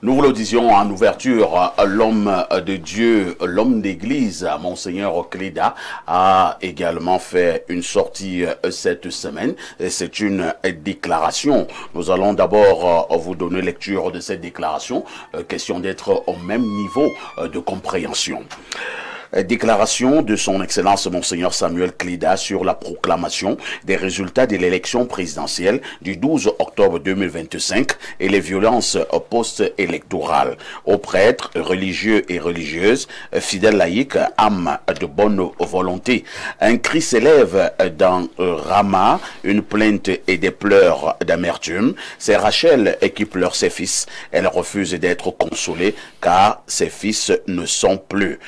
Nous vous le disions en ouverture, l'homme de Dieu, l'homme d'église, Monseigneur Cléda, a également fait une sortie cette semaine. C'est une déclaration. Nous allons d'abord vous donner lecture de cette déclaration. Question d'être au même niveau de compréhension. Déclaration de son Excellence Monseigneur Samuel Cléda sur la proclamation des résultats de l'élection présidentielle du 12 octobre 2025 et les violences post-électorales. Aux prêtres, religieux et religieuses, fidèles laïcs, âmes de bonne volonté. Un cri s'élève dans Rama, une plainte et des pleurs d'amertume. C'est Rachel qui pleure ses fils. Elle refuse d'être consolée car ses fils ne sont plus.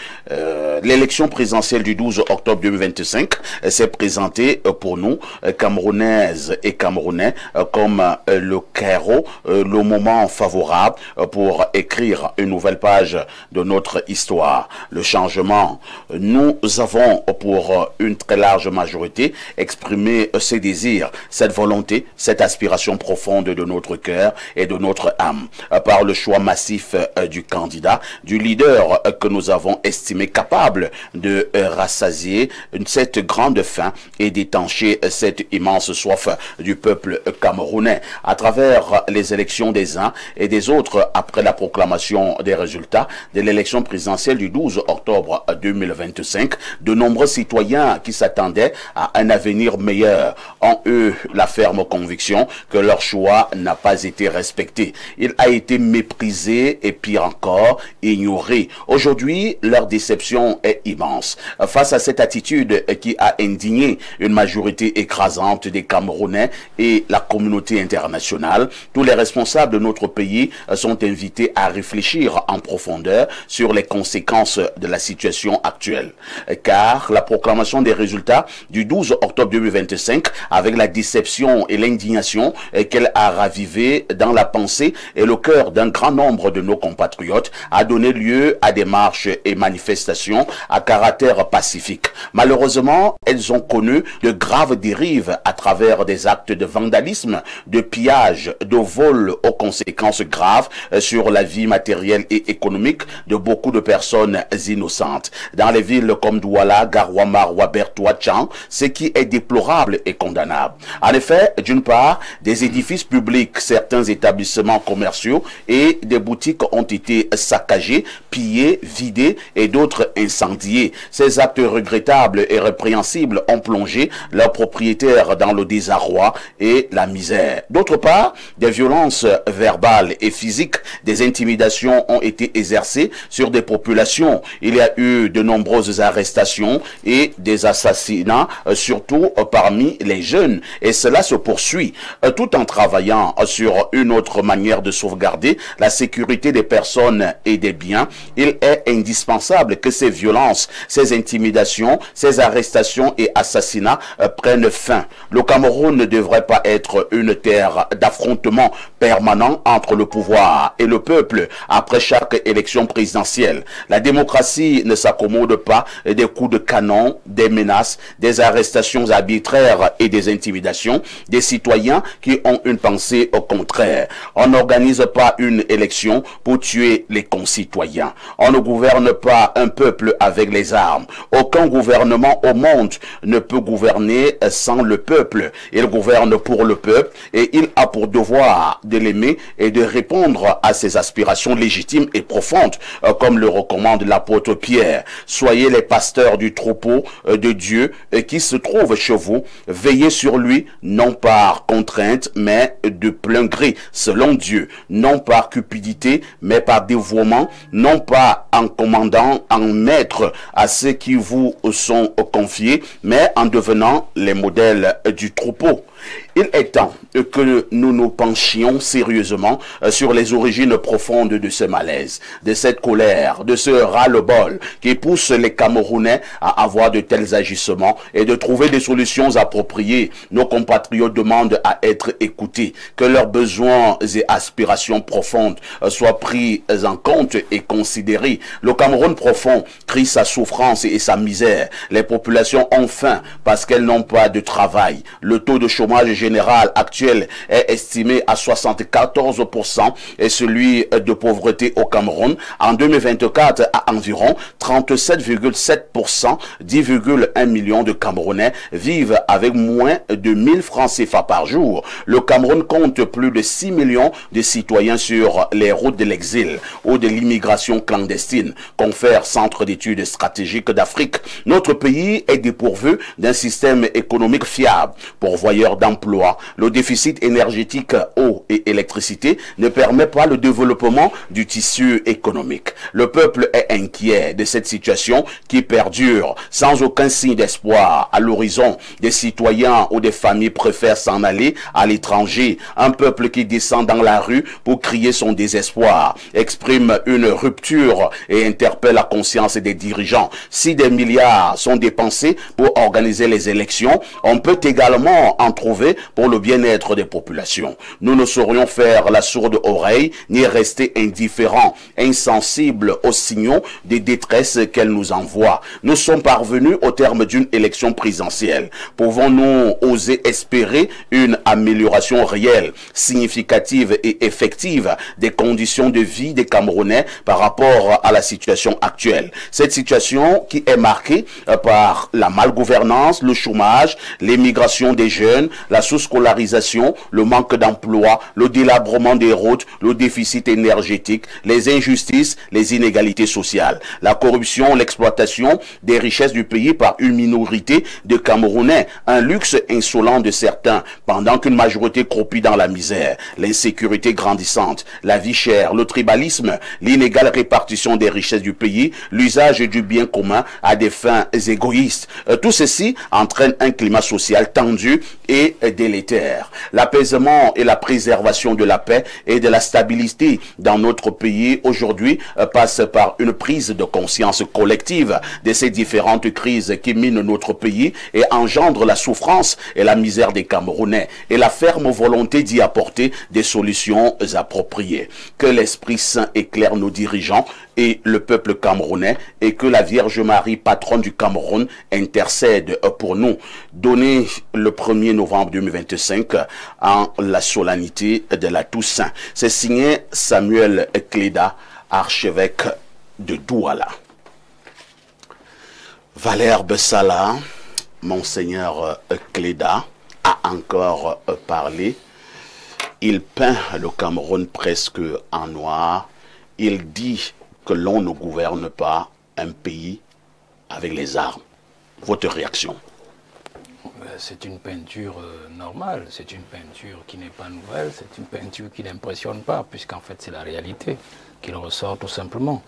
L'élection présidentielle du 12 octobre 2025 s'est présentée pour nous, Camerounaises et Camerounais, comme le Cairo, le moment favorable pour écrire une nouvelle page de notre histoire. Le changement, nous avons pour une très large majorité exprimé ces désirs, cette volonté, cette aspiration profonde de notre cœur et de notre âme, par le choix massif du candidat, du leader que nous avons estimé capable de rassasier cette grande faim et d'étancher cette immense soif du peuple camerounais. À travers les élections des uns et des autres, après la proclamation des résultats de l'élection présidentielle du 12 octobre 2025, de nombreux citoyens qui s'attendaient à un avenir meilleur ont eu la ferme conviction que leur choix n'a pas été respecté. Il a été méprisé et pire encore, ignoré. Aujourd'hui, leur déception est immense. Face à cette attitude qui a indigné une majorité écrasante des Camerounais et la communauté internationale, tous les responsables de notre pays sont invités à réfléchir en profondeur sur les conséquences de la situation actuelle. Car la proclamation des résultats du 12 octobre 2025, avec la déception et l'indignation qu'elle a ravivé dans la pensée et le cœur d'un grand nombre de nos compatriotes, a donné lieu à des marches et manifestations à caractère pacifique. Malheureusement, elles ont connu de graves dérives à travers des actes de vandalisme, de pillage, de vol aux conséquences graves sur la vie matérielle et économique de beaucoup de personnes innocentes. Dans les villes comme Douala, Garoua, Maroua, Bertoua, Tchan, ce qui est déplorable et condamnable. En effet, d'une part, des édifices publics, certains établissements commerciaux et des boutiques ont été saccagés, pillés, vidés et d'autres incendiés. Ces actes regrettables et répréhensibles ont plongé leurs propriétaires dans le désarroi et la misère. D'autre part, des violences verbales et physiques, des intimidations ont été exercées sur des populations. Il y a eu de nombreuses arrestations et des assassinats, surtout parmi les jeunes. Et cela se poursuit tout en travaillant sur une autre manière de sauvegarder la sécurité des personnes et des biens. Il est indispensable que ces violences, ces intimidations, ces arrestations et assassinats prennent fin. Le Cameroun ne devrait pas être une terre d'affrontement permanent entre le pouvoir et le peuple après chaque élection présidentielle. La démocratie ne s'accommode pas des coups de canon, des menaces, des arrestations arbitraires et des intimidations des citoyens qui ont une pensée au contraire. On n'organise pas une élection pour tuer les concitoyens. On ne gouverne pas un peuple avec les armes. Aucun gouvernement au monde ne peut gouverner sans le peuple. Il gouverne pour le peuple et il a pour devoir de l'aimer et de répondre à ses aspirations légitimes et profondes, comme le recommande l'apôtre Pierre. Soyez les pasteurs du troupeau de Dieu qui se trouve chez vous. Veillez sur lui, non par contrainte, mais de plein gré, selon Dieu. Non par cupidité, mais par dévouement. Non pas en commandant, en maître à ceux qui vous sont confiés, mais en devenant les modèles du troupeau. Il est temps que nous nous penchions sérieusement sur les origines profondes de ce malaise, de cette colère, de ce ras-le-bol qui pousse les Camerounais à avoir de tels agissements et de trouver des solutions appropriées. Nos compatriotes demandent à être écoutés, que leurs besoins et aspirations profondes soient pris en compte et considérés. Le Cameroun profond crie sa souffrance et sa misère. Les populations ont faim parce qu'elles n'ont pas de travail. Le taux de chômage général général actuel est estimé à 74% et celui de pauvreté au Cameroun en 2024 à environ 37,7%. 10,1 millions de Camerounais vivent avec moins de 1000 francs CFA par jour. Le Cameroun compte plus de 6 millions de citoyens sur les routes de l'exil ou de l'immigration clandestine, confère Centre d'études stratégiques d'Afrique. Notre pays est dépourvu d'un système économique fiable, pourvoyeur d'emplois. Le déficit énergétique, eau et électricité ne permet pas le développement du tissu économique. Le peuple est inquiet de cette situation qui perdure sans aucun signe d'espoir à l'horizon. Des citoyens ou des familles préfèrent s'en aller à l'étranger. Un peuple qui descend dans la rue pour crier son désespoir, exprime une rupture et interpelle la conscience des dirigeants. Si des milliards sont dépensés pour organiser les élections, on peut également en trouver pour le bien-être des populations. Nous ne saurions faire la sourde oreille ni rester indifférents, insensibles aux signaux de détresse qu'elle nous envoie. Nous sommes parvenus au terme d'une élection présidentielle. Pouvons-nous oser espérer une amélioration réelle, significative et effective des conditions de vie des Camerounais par rapport à la situation actuelle? Cette situation qui est marquée par la malgouvernance, le chômage, l'émigration des jeunes, la sous-scolarisation, le manque d'emploi, le délabrement des routes, le déficit énergétique, les injustices, les inégalités sociales, la corruption, l'exploitation des richesses du pays par une minorité de Camerounais, un luxe insolent de certains, pendant qu'une majorité croupit dans la misère, l'insécurité grandissante, la vie chère, le tribalisme, l'inégale répartition des richesses du pays, l'usage du bien commun à des fins égoïstes. Tout ceci entraîne un climat social tendu et délétère. L'apaisement et la préservation de la paix et de la stabilité dans notre pays aujourd'hui passe par une prise de conscience collective de ces différentes crises qui minent notre pays et engendrent la souffrance et la misère des Camerounais et la ferme volonté d'y apporter des solutions appropriées. Que l'Esprit Saint éclaire nos dirigeants et le peuple camerounais et que la Vierge Marie, patronne du Cameroun, intercède pour nous. Donné le 1er novembre 2025 en la solennité de la Toussaint. C'est signé Samuel Cléda, archevêque de Douala. Valère Bessala, Monseigneur Cléda, a encore parlé. Il peint le Cameroun presque en noir. Il dit que l'on ne gouverne pas un pays avec les armes. Votre réaction? C'est une peinture normale, c'est une peinture qui n'est pas nouvelle, c'est une peinture qui n'impressionne pas, puisqu'en fait c'est la réalité qui ressort tout simplement.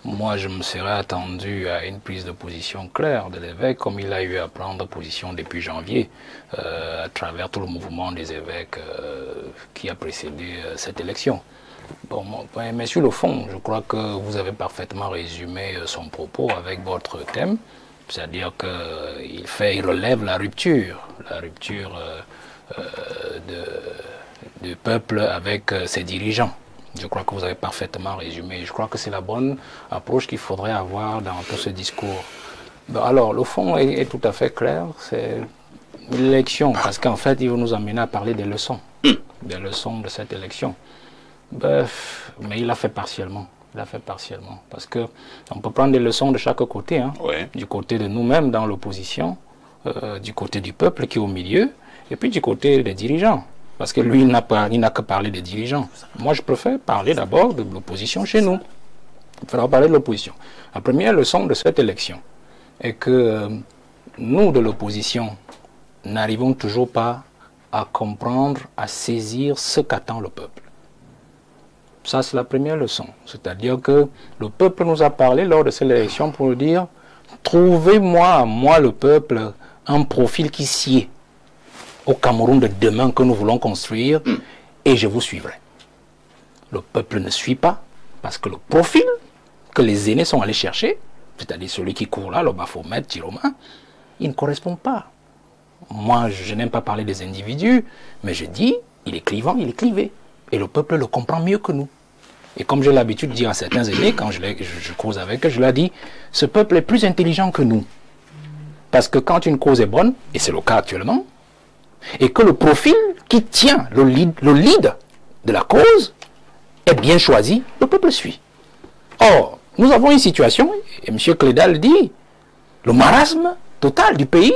Moi je me serais attendu à une prise de position claire de l'évêque, comme il a eu à prendre position depuis janvier, à travers tout le mouvement des évêques qui a précédé cette élection. Bon, mais sur le fond, je crois que vous avez parfaitement résumé son propos avec votre thème. C'est-à-dire qu'il relève la rupture du peuple avec ses dirigeants. Je crois que vous avez parfaitement résumé. Je crois que c'est la bonne approche qu'il faudrait avoir dans tout ce discours. Alors, le fond est tout à fait clair. C'est l'élection, parce qu'en fait, il va nous amener à parler des leçons de cette élection. Mais il l'a fait partiellement. Parce qu'on peut prendre des leçons de chaque côté, hein, ouais. Du côté de nous-mêmes dans l'opposition, du côté du peuple qui est au milieu, et puis du côté des dirigeants. Parce que lui, il n'a que parlé des dirigeants. Moi, je préfère parler d'abord de l'opposition chez nous. Il faudra parler de l'opposition. La première leçon de cette élection est que nous, de l'opposition, n'arrivons toujours pas à comprendre, à saisir ce qu'attend le peuple. Ça, c'est la première leçon. C'est-à-dire que le peuple nous a parlé lors de cette élection pour nous dire « Trouvez-moi, moi le peuple, un profil qui sied au Cameroun de demain que nous voulons construire et je vous suivrai. » Le peuple ne suit pas parce que le profil que les aînés sont allés chercher, c'est-à-dire celui qui court là, le Baphomet, Tiroma, il ne correspond pas. Moi, je n'aime pas parler des individus, mais je dis, il est clivant, il est clivé. Et le peuple le comprend mieux que nous. Et comme j'ai l'habitude de dire à certains aînés, quand je cause avec eux, je leur dis, ce peuple est plus intelligent que nous. Parce que quand une cause est bonne, et c'est le cas actuellement, et que le profil qui tient le lead de la cause est bien choisi, le peuple suit. Or, nous avons une situation, et M. Cléda le dit, le marasme total du pays,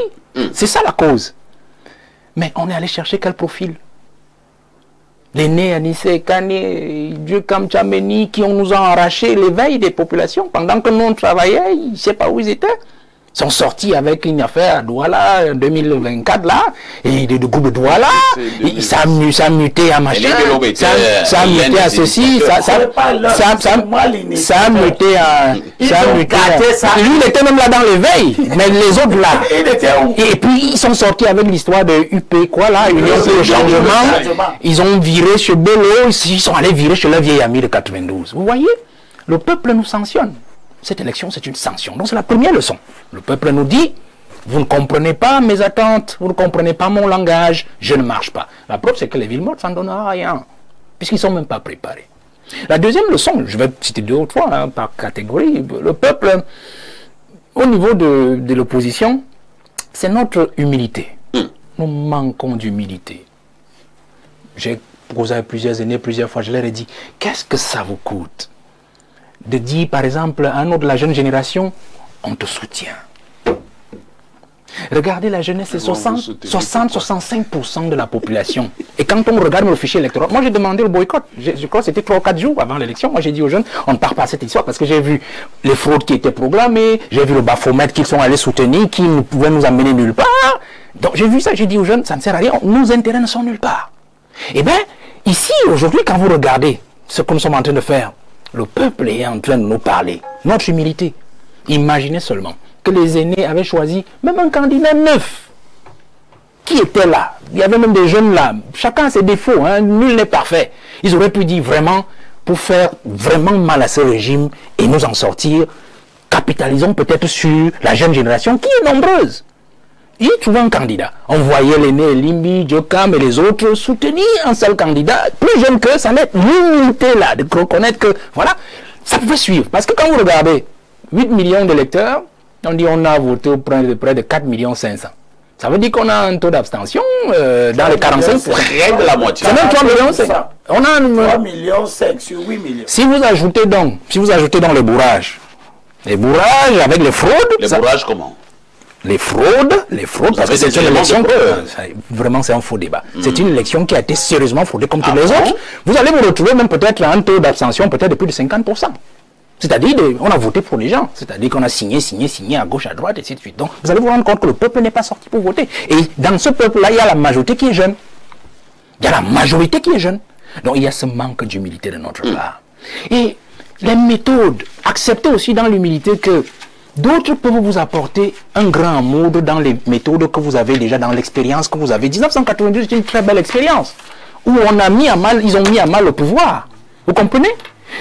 c'est ça la cause. Mais on est allé chercher quel profil? Les nés Anissé Kane, Dieu Kamchameni, qui nous ont arraché l'éveil des populations pendant que nous on travaillait, ils ne savaient pas où ils étaient. Ils sont sortis avec une affaire à Douala en 2024 là, et de groupe de Douala, ça a muté à machin, ça a muté à ceci, ça a muté à... Lui il était même là dans l'éveil, mais les autres là. Et puis ils sont sortis avec l'histoire de UP, quoi là, Union pour le changement. Ils ont viré chez Bello, ils sont allés virer chez leur vieil ami de 92. Vous voyez, le peuple nous sanctionne. Cette élection, c'est une sanction. Donc, c'est la première leçon. Le peuple nous dit, vous ne comprenez pas mes attentes, vous ne comprenez pas mon langage, je ne marche pas. La preuve, c'est que les villes mortes, ça ne donnera rien, puisqu'ils ne sont même pas préparés. La deuxième leçon, je vais citer 2 ou 3 hein, par catégorie, le peuple, au niveau de l'opposition, c'est notre humilité. Nous manquons d'humilité. J'ai posé à plusieurs années, plusieurs fois, je leur ai dit, qu'est-ce que ça vous coûte de dire, par exemple, à un autre de la jeune génération, on te soutient. Regardez, la jeunesse, c'est 60-65% de la population. Et quand on regarde le fichier électoral, moi j'ai demandé le boycott. Je crois que c'était 3 ou 4 jours avant l'élection. Moi j'ai dit aux jeunes, on ne part pas à cette histoire parce que j'ai vu les fraudes qui étaient programmées, j'ai vu le bafomètre qu'ils sont allés soutenir, qui ne pouvaient nous amener nulle part. Donc j'ai vu ça, j'ai dit aux jeunes, ça ne sert à rien, nos intérêts ne sont nulle part. Eh bien, ici, aujourd'hui, quand vous regardez ce que nous sommes en train de faire, le peuple est en train de nous parler. Notre humilité. Imaginez seulement que les aînés avaient choisi même un candidat neuf qui était là. Il y avait même des jeunes là. Chacun a ses défauts. Hein. Nul n'est parfait. Ils auraient pu dire vraiment, pour faire vraiment mal à ce régime et nous en sortir, capitalisons peut-être sur la jeune génération qui est nombreuse. Il trouvait un candidat. On voyait l'aîné Limbi, Djokam et les autres soutenir un seul candidat, plus jeune que ça n'est l'unité là, de reconnaître que, voilà, ça pouvait suivre. Parce que quand vous regardez 8 millions d'électeurs, on dit on a voté auprès de près de 4 500 000. Ça veut dire qu'on a un taux d'abstention dans les 45%. Rien de la moitié. C'est même 3 millions 5. On a 3 millions 5 sur 8 millions. Si vous ajoutez donc les bourrages avec les fraudes. Les bourrages comment? Les fraudes, parce que c'est une élection, vraiment c'est un faux débat. C'est une élection qui a été sérieusement fraudée comme toutes les autres. Vous allez vous retrouver même peut-être à un taux d'abstention peut-être de plus de 50%. C'est-à-dire, on a voté pour les gens. C'est-à-dire qu'on a signé à gauche, à droite, et ainsi de suite. Donc, vous allez vous rendre compte que le peuple n'est pas sorti pour voter. Et dans ce peuple-là, il y a la majorité qui est jeune. Il y a la majorité qui est jeune. Donc, il y a ce manque d'humilité de notre part. Et les méthodes, acceptez aussi dans l'humilité que d'autres peuvent vous apporter un grand amour dans les méthodes que vous avez déjà, dans l'expérience que vous avez. 1992, c'est une très belle expérience où on a mis à mal, ils ont mis à mal le pouvoir. Vous comprenez?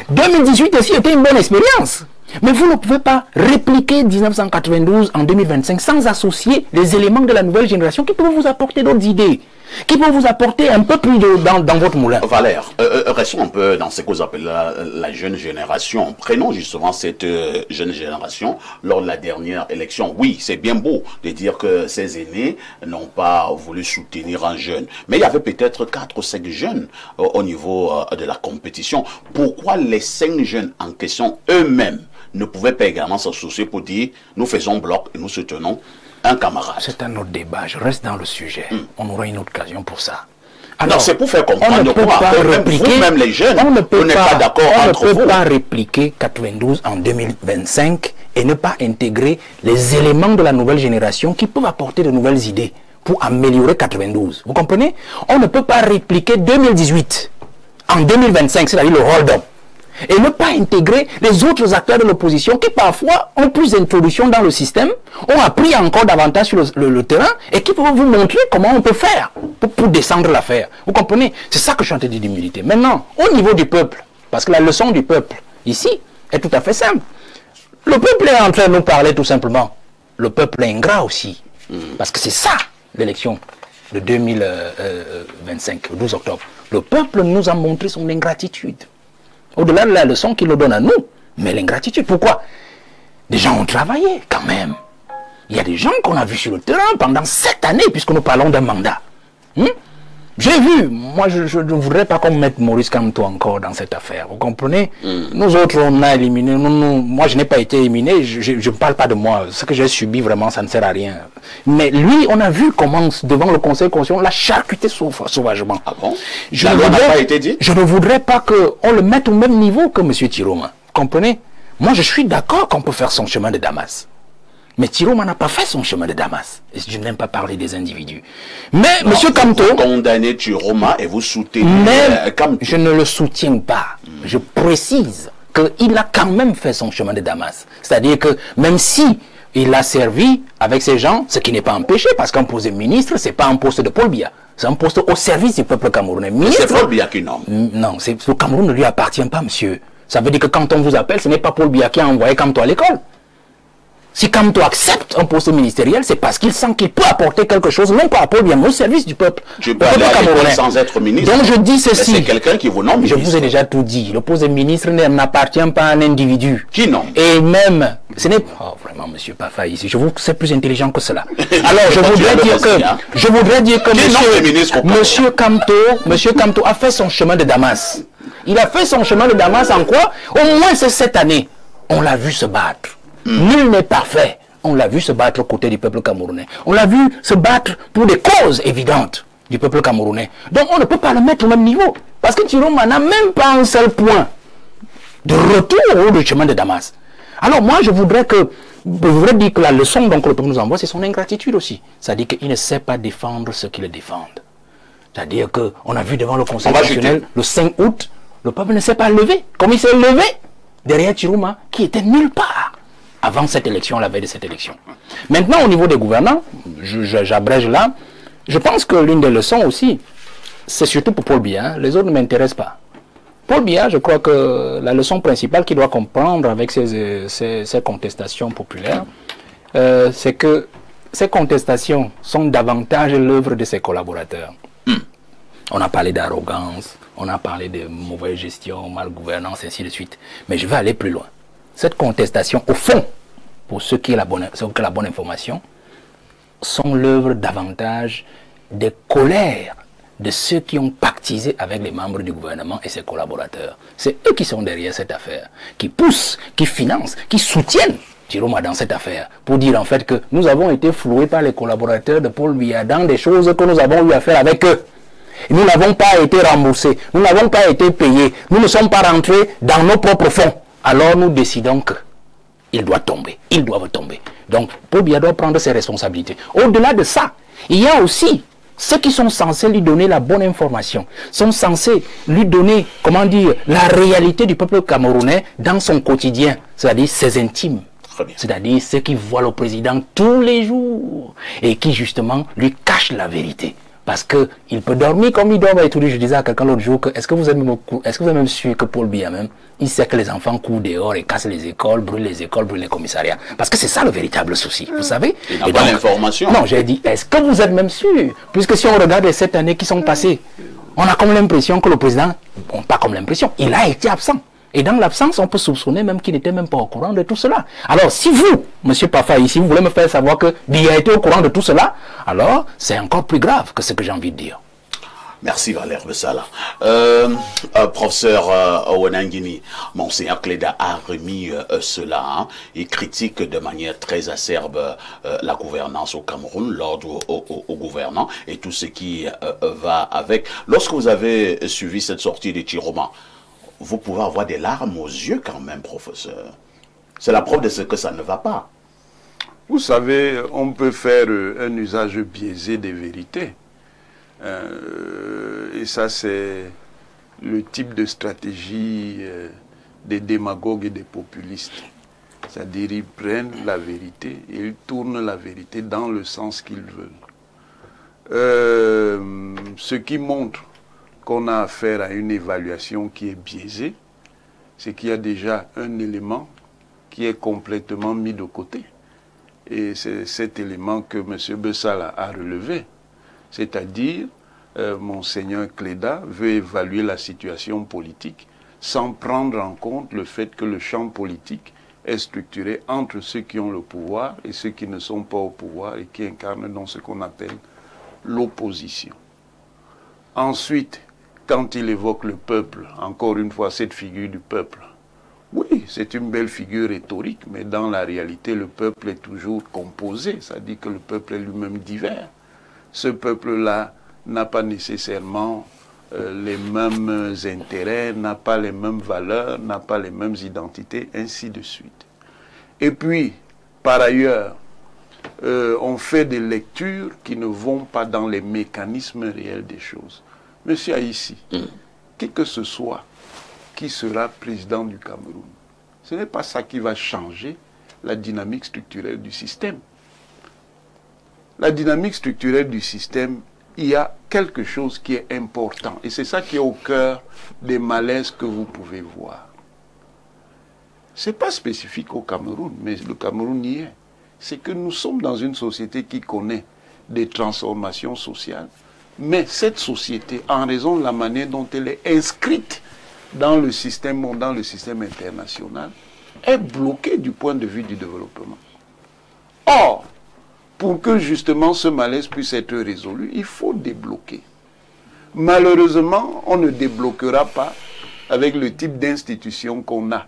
2018 aussi était une bonne expérience. Mais vous ne pouvez pas répliquer 1992 en 2025 sans associer les éléments de la nouvelle génération qui peuvent vous apporter d'autres idées, qui peuvent vous apporter un peu plus dans votre moulin. Valère, restons un peu dans ce que vous appelez la jeune génération. Prenons justement cette jeune génération lors de la dernière élection. Oui, c'est bien beau de dire que ces aînés n'ont pas voulu soutenir un jeune. Mais il y avait peut-être 4 ou 5 jeunes au niveau de la compétition. Pourquoi les 5 jeunes en question eux-mêmes ne pouvaient pas également s'associer pour dire nous faisons bloc et nous soutenons un camarade? C'est un autre débat, je reste dans le sujet. On aura une autre occasion pour ça. Alors, c'est pour faire comprendre on ne peut pas répliquer, même les jeunes, on ne peut pas d'accord entre vous. On ne peut pas répliquer 92 en 2025 et ne pas intégrer les éléments de la nouvelle génération qui peuvent apporter de nouvelles idées pour améliorer 92. Vous comprenez? On ne peut pas répliquer 2018 en 2025, c'est-à-dire le hold-up, et ne pas intégrer les autres acteurs de l'opposition qui parfois ont plus d'introduction dans le système, ont appris encore davantage sur le terrain et qui peuvent vous montrer comment on peut faire pour descendre l'affaire. Vous comprenez? C'est ça que je suis en train de dire d'humilité. Maintenant, au niveau du peuple, parce que la leçon du peuple ici est tout à fait simple. Le peuple est en train de nous parler tout simplement. Le peuple est ingrat aussi. Parce que c'est ça l'élection de 2025, le 12 octobre. Le peuple nous a montré son ingratitude. Au-delà de la leçon qu'il nous donne à nous, mais l'ingratitude, pourquoi? Des gens ont travaillé quand même. Il y a des gens qu'on a vus sur le terrain pendant 7 années, puisque nous parlons d'un mandat. J'ai vu, moi je ne voudrais pas qu'on mette Maurice Kamto encore dans cette affaire, vous comprenez? Nous autres on a éliminé, moi je n'ai pas été éliminé, je ne parle pas de moi, ce que j'ai subi vraiment ça ne sert à rien. Mais lui on a vu comment devant le Conseil constitutionnel l'a charcuté sauvagement. Ah bon? Je ne voudrais pas qu'on le mette au même niveau que M. Tiroma, vous comprenez? Moi je suis d'accord qu'on peut faire son chemin de Damas. Mais Tiroma n'a pas fait son chemin de Damas. Et je n'aime pas parler des individus. Mais M. Kamto... Vous condamnez Tiroma et vous soutenez Kamto. Je ne le soutiens pas. Je précise qu'il a quand même fait son chemin de Damas. C'est-à-dire que même si il a servi avec ces gens, ce qui n'est pas empêché, parce qu'un poste de ministre, ce n'est pas un poste de Paul Biya. C'est un poste au service du peuple camerounais. C'est Paul Biya qui nomme. Non, le Cameroun ne lui appartient pas, monsieur. Ça veut dire que quand on vous appelle, ce n'est pas Paul Biya qui a envoyé Kamto à l'école. Si Kamto accepte un poste ministériel, c'est parce qu'il sent qu'il peut apporter quelque chose, non pas à Paul Biya, mais au service du peuple. Tu peux aller à l'école sans être ministre. Donc je dis ceci. C'est quelqu'un qui vous nomme ministre. Je vous ai déjà tout dit. Le poste de ministre n'appartient pas à un individu. Qui nomme? Et même, ce n'est pas... Oh, vraiment, monsieur Pafa, ici, je vous c'est plus intelligent que cela. Alors, je voudrais dire que monsieur Kamto a fait son chemin de Damas. Il a fait son chemin de Damas en quoi? Au moins c'est cette année. On l'a vu se battre. Nul n'est parfait. On l'a vu se battre aux côtés du peuple camerounais. On l'a vu se battre pour des causes évidentes du peuple camerounais. Donc on ne peut pas le mettre au même niveau. Parce que Tiroma n'a même pas un seul point de retour au du chemin de Damas. Alors moi je voudrais dire que la leçon donc, que le peuple nous envoie, c'est son ingratitude aussi. C'est-à-dire qu'il ne sait pas défendre ceux qui le défendent. C'est-à-dire qu'on a vu devant le Conseil constitutionnel le 5 août, le peuple ne s'est pas levé. Comme il s'est levé derrière Tiroma, qui était nulle part avant cette élection, la veille de cette élection. Maintenant, au niveau des gouvernants, j'abrège là, je pense que l'une des leçons aussi, c'est surtout pour Paul Biya, les autres ne m'intéressent pas. Paul Biya, je crois que la leçon principale qu'il doit comprendre avec ces contestations populaires, c'est que ces contestations sont davantage l'œuvre de ses collaborateurs. On a parlé d'arrogance, on a parlé de mauvaise gestion, malgouvernance, ainsi de suite. Mais je vais aller plus loin. Cette contestation, au fond, pour ceux qui ont la bonne information, sont l'œuvre davantage des colères de ceux qui ont pactisé avec les membres du gouvernement et ses collaborateurs. C'est eux qui sont derrière cette affaire, qui poussent, qui financent, qui soutiennent Tiroma dans cette affaire, pour dire en fait que nous avons été floués par les collaborateurs de Paul Biya dans des choses que nous avons eu à faire avec eux. Nous n'avons pas été remboursés, nous n'avons pas été payés, nous ne sommes pas rentrés dans nos propres fonds. Alors nous décidons qu'il doit tomber, ils doivent tomber. Donc Paul Biya doit prendre ses responsabilités. Au-delà de ça, il y a aussi ceux qui sont censés lui donner la bonne information, sont censés lui donner, comment dire, la réalité du peuple camerounais dans son quotidien, c'est-à-dire ses intimes. C'est-à-dire ceux qui voient le président tous les jours et qui justement lui cachent la vérité. Parce qu'il peut dormir comme il dort et tout. Je disais à quelqu'un l'autre jour que est-ce que vous êtes même sûr que Paul Biya même, il sait que les enfants courent dehors et cassent les écoles, brûlent les commissariats. Parce que c'est ça le véritable souci, vous savez. Il n'a pas l'information. Non, j'ai dit, est-ce que vous êtes même sûr? Puisque si on regarde les 7 années qui sont passées, on a comme l'impression que le président, bon, pas comme l'impression, il a été absent. Et dans l'absence, on peut soupçonner même qu'il n'était même pas au courant de tout cela. Alors, si vous, M. Pafa, ici, vous voulez me faire savoir que Biya était au courant de tout cela, alors c'est encore plus grave que ce que j'ai envie de dire. Merci Valère Bessala. Professeur Owenangini, Monseigneur Kleda a remis cela. Hein. Il critique de manière très acerbe la gouvernance au Cameroun, l'ordre au gouvernant et tout ce qui va avec. Lorsque vous avez suivi cette sortie de Tiroma, vous pouvez avoir des larmes aux yeux quand même, professeur. C'est la preuve de ce que ça ne va pas. Vous savez, on peut faire un usage biaisé des vérités. Et ça, c'est le type de stratégie des démagogues et des populistes. C'est-à-dire, ils prennent la vérité et ils tournent la vérité dans le sens qu'ils veulent. Ce qui montre qu'on a affaire à une évaluation qui est biaisée, c'est qu'il y a déjà un élément qui est complètement mis de côté. Et c'est cet élément que M. Bessala a relevé. C'est-à-dire, Monseigneur Kleda veut évaluer la situation politique sans prendre en compte le fait que le champ politique est structuré entre ceux qui ont le pouvoir et ceux qui ne sont pas au pouvoir et qui incarnent dans ce qu'on appelle l'opposition. Ensuite, quand il évoque le peuple, encore une fois, cette figure du peuple, oui, c'est une belle figure rhétorique, mais dans la réalité, le peuple est toujours composé, c'est-à-dire que le peuple est lui-même divers. Ce peuple-là n'a pas nécessairement les mêmes intérêts, n'a pas les mêmes valeurs, n'a pas les mêmes identités, ainsi de suite. Et puis, par ailleurs, on fait des lectures qui ne vont pas dans les mécanismes réels des choses. Monsieur Aïssi, qui que ce soit qui sera président du Cameroun, ce n'est pas ça qui va changer la dynamique structurelle du système. La dynamique structurelle du système, il y a quelque chose qui est important. Et c'est ça qui est au cœur des malaises que vous pouvez voir. Ce n'est pas spécifique au Cameroun, mais le Cameroun y est. C'est que nous sommes dans une société qui connaît des transformations sociales. Mais cette société, en raison de la manière dont elle est inscrite dans le système mondial, dans le système international, est bloquée du point de vue du développement. Or, pour que justement ce malaise puisse être résolu, il faut débloquer. Malheureusement, on ne débloquera pas avec le type d'institutions qu'on a.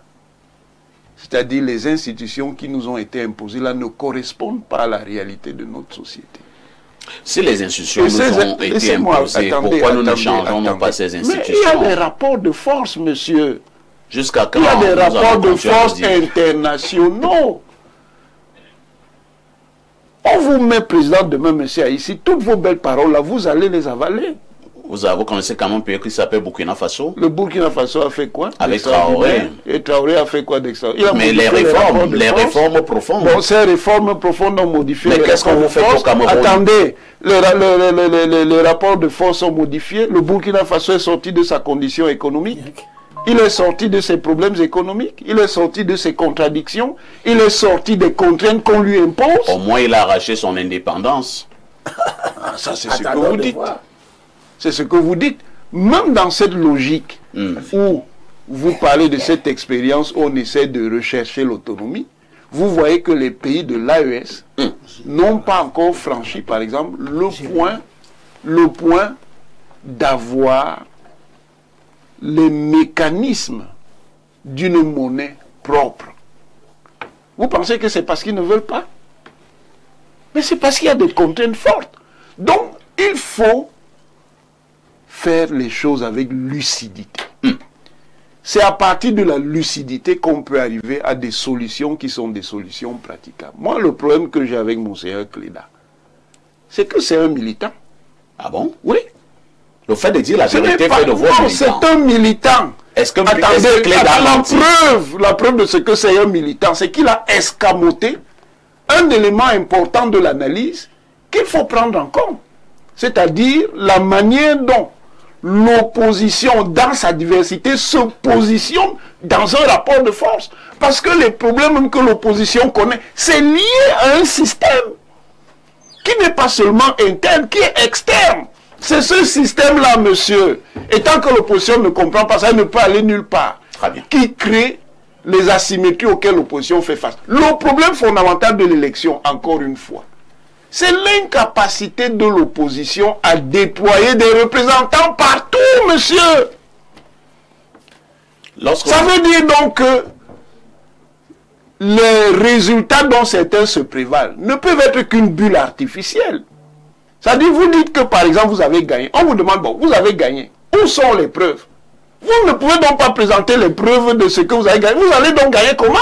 C'est-à-dire les institutions qui nous ont été imposées là ne correspondent pas à la réalité de notre société. Si les institutions nous ont été imposées, pourquoi nous ne changeons pas ces institutions? Mais il y a des rapports de force, monsieur. Jusqu'à quand? Il y a des rapports de force internationaux. On vous met président demain, monsieur Aïssi, toutes vos belles paroles là, vous allez les avaler. Vous connaissez quand même un pays qui s'appelle Burkina Faso? Le Burkina Faso a fait quoi? Avec Traoré. Et Traoré a fait quoi d'extraordinaire? Mais les réformes profondes. Bon, ces réformes profondes ont modifié. Mais qu'est-ce qu'on vous fait pour Cameroun? Attendez, les rapports de force sont modifiés. Le Burkina Faso est sorti de sa condition économique. Il est sorti de ses problèmes économiques. Il est sorti de ses contradictions. Il est sorti des contraintes qu'on lui impose. Au moins, il a arraché son indépendance. Ça, c'est ce que vous dites. C'est ce que vous dites. Même dans cette logique où vous parlez de cette expérience où on essaie de rechercher l'autonomie, vous voyez que les pays de l'AES n'ont pas encore franchi, par exemple, le point d'avoir les mécanismes d'une monnaie propre. Vous pensez que c'est parce qu'ils ne veulent pas? Mais c'est parce qu'il y a des contraintes fortes. Donc, il faut faire les choses avec lucidité. C'est à partir de la lucidité qu'on peut arriver à des solutions qui sont des solutions praticables. Moi, le problème que j'ai avec Monseigneur Cléda, c'est que c'est un militant. Ah bon? Oui. Le fait de dire la vérité fait de vous un militant. C'est un militant. Est-ce que attendez, la preuve de ce que c'est un militant, c'est qu'il a escamoté un élément important de l'analyse qu'il faut prendre en compte. C'est-à-dire la manière dont l'opposition, dans sa diversité, se positionne dans un rapport de force. Parce que les problèmes que l'opposition connaît, c'est lié à un système qui n'est pas seulement interne, qui est externe. C'est ce système-là, monsieur. Et tant que l'opposition ne comprend pas ça, elle ne peut aller nulle part. Très bien. Qui crée les asymétries auxquelles l'opposition fait face. Le problème fondamental de l'élection, encore une fois, c'est l'incapacité de l'opposition à déployer des représentants partout, monsieur. Ça veut dire donc que les résultats dont certains se prévalent ne peuvent être qu'une bulle artificielle. C'est-à-dire, vous dites que, par exemple, vous avez gagné. On vous demande, bon, vous avez gagné. Où sont les preuves? Vous ne pouvez donc pas présenter les preuves de ce que vous avez gagné. Vous allez donc gagner comment?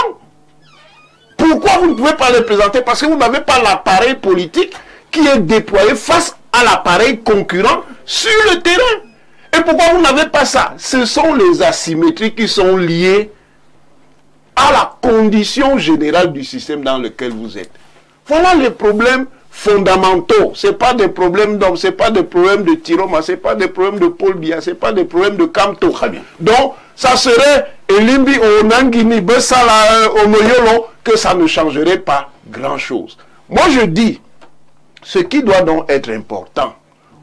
Pourquoi vous ne pouvez pas les présenter? Parce que vous n'avez pas l'appareil politique qui est déployé face à l'appareil concurrent sur le terrain. Et pourquoi vous n'avez pas ça? Ce sont les asymétries qui sont liées à la condition générale du système dans lequel vous êtes. Voilà les problèmes fondamentaux. Ce n'est pas des problèmes d'hommes, ce n'est pas des problèmes de Tiroma, ce n'est pas des problèmes de Paul Biya, ce n'est pas des problèmes de Kamto. Très bien. Donc, ça serait Elimbi Onangini, Bessala Omoyolo, que ça ne changerait pas grand-chose. Moi, je dis, ce qui doit donc être important,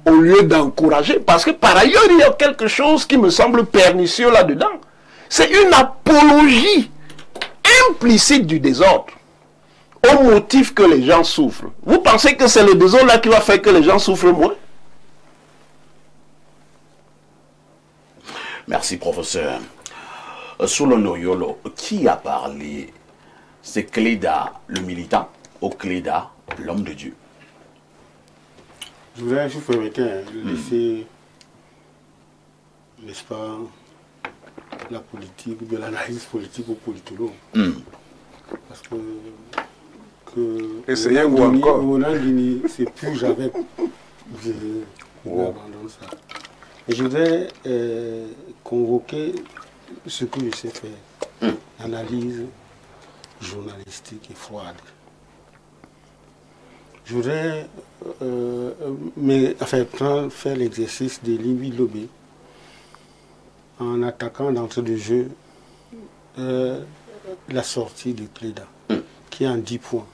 au lieu d'encourager, parce que par ailleurs, il y a quelque chose qui me semble pernicieux là-dedans. C'est une apologie implicite du désordre, au motif que les gens souffrent. Vous pensez que c'est le désordre là qui va faire que les gens souffrent moins? Merci, professeur. Soulono Yolo, qui a parlé? C'est Cléda, le militant, ou Cléda, l'homme de Dieu? Je voudrais, si vous permettez, laisser, n'est-ce pas, la politique, ou de l'analyse politique au politologue. Parce que essayez-vous encore. C'est plus jamais. J'abandonne ça. Et je voudrais convoquer ce que je sais faire. Analyse journalistique et froide. Je voudrais faire l'exercice de Limbi Lobé en attaquant d'entrée de jeu la sortie de Cléda, qui est en 10 points.